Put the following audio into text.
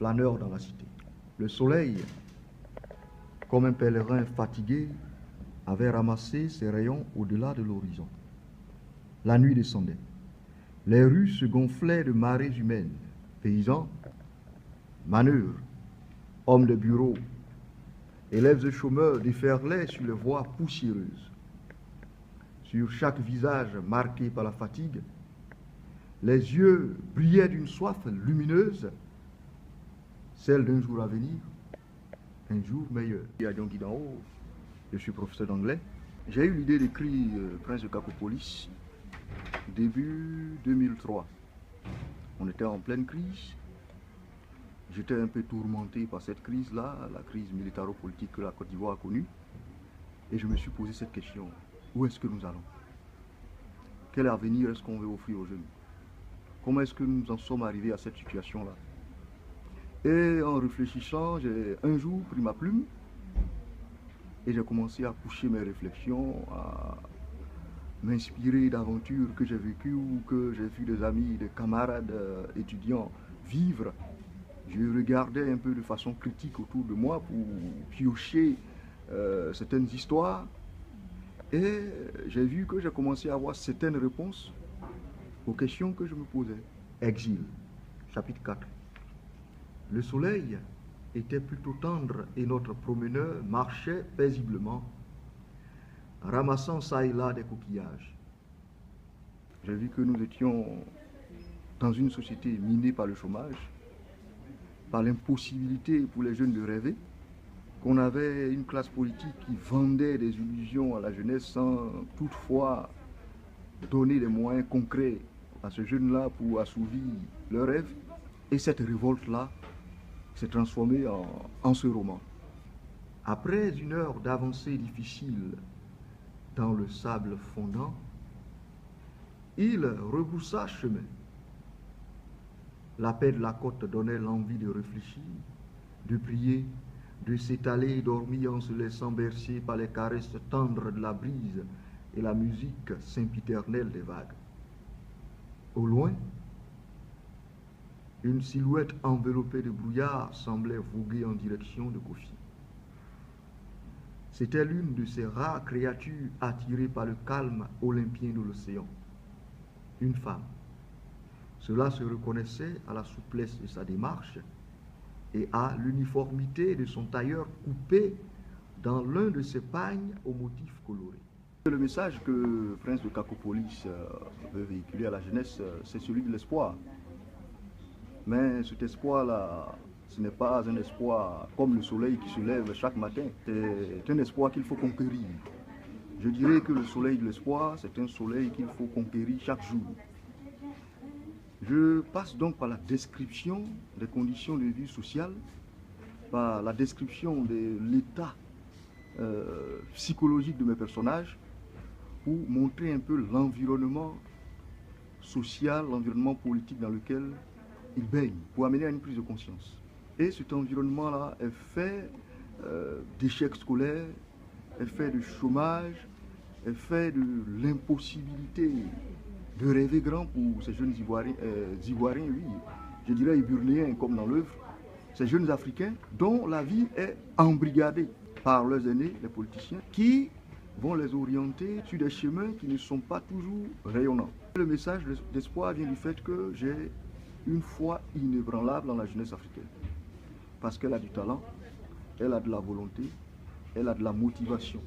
flâneur dans la cité. Le soleil, comme un pèlerin fatigué, avait ramassé ses rayons au-delà de l'horizon. La nuit descendait. Les rues se gonflaient de marées humaines. Paysans, manœuvres, hommes de bureau, élèves et chômeurs déferlaient sur les voies poussiéreuses. Sur chaque visage marqué par la fatigue, les yeux brillaient d'une soif lumineuse, celle d'un jour à venir, un jour meilleur. Et à Yongui d'en haut, je suis professeur d'anglais. J'ai eu l'idée d'écrire Prince de Kakopolis début 2003. On était en pleine crise. J'étais un peu tourmenté par cette crise-là, la crise militaro-politique que la Côte d'Ivoire a connue. Et je me suis posé cette question. Où est-ce que nous allons? Quel avenir est-ce qu'on veut offrir aux jeunes? Comment est-ce que nous en sommes arrivés à cette situation-là? Et en réfléchissant, j'ai un jour pris ma plume et j'ai commencé à coucher mes réflexions, à m'inspirer d'aventures que j'ai vécues ou que j'ai vu des amis, des camarades étudiants vivre. Je regardais un peu de façon critique autour de moi pour piocher certaines histoires. Et j'ai vu que j'ai commencé à avoir certaines réponses aux questions que je me posais. Exil, chapitre 4. Le soleil était plutôt tendre et notre promeneur marchait paisiblement, ramassant çà et là des coquillages. J'ai vu que nous étions dans une société minée par le chômage, par l'impossibilité pour les jeunes de rêver, qu'on avait une classe politique qui vendait des illusions à la jeunesse sans toutefois donner des moyens concrets à ces jeunes-là pour assouvir leurs rêves. Et cette révolte-là s'est transformée en ce roman. Après une heure d'avancée difficile dans le sable fondant, il rebroussa chemin. La paix de la côte donnait l'envie de réfléchir, de prier, de s'étaler et dormir en se laissant bercer par les caresses tendres de la brise et la musique sempiternelle des vagues. Au loin, une silhouette enveloppée de brouillard semblait voguer en direction de Kofi. C'était l'une de ces rares créatures attirées par le calme olympien de l'océan. Une femme. Cela se reconnaissait à la souplesse de sa démarche et à l'uniformité de son tailleur coupé dans l'un de ses pagnes aux motifs colorés. Le message que Prince de Kakopolis veut véhiculer à la jeunesse, c'est celui de l'espoir. Mais cet espoir-là, ce n'est pas un espoir comme le soleil qui se lève chaque matin. C'est un espoir qu'il faut conquérir. Je dirais que le soleil de l'espoir, c'est un soleil qu'il faut conquérir chaque jour. Je passe donc par la description des conditions de vie sociale, par la description de l'état psychologique de mes personnages, pour montrer un peu l'environnement social, l'environnement politique dans lequel ils baignent, pour amener à une prise de conscience. Et cet environnement-là est fait d'échecs scolaires, est fait de chômage, est fait de l'impossibilité de rêver grand pour ces jeunes Ivoiriens, oui, je dirais Burnéens comme dans l'œuvre, ces jeunes Africains dont la vie est embrigadée par leurs aînés, les politiciens, qui vont les orienter sur des chemins qui ne sont pas toujours rayonnants. Le message d'espoir vient du fait que j'ai une foi inébranlable dans la jeunesse africaine. Parce qu'elle a du talent, elle a de la volonté, elle a de la motivation.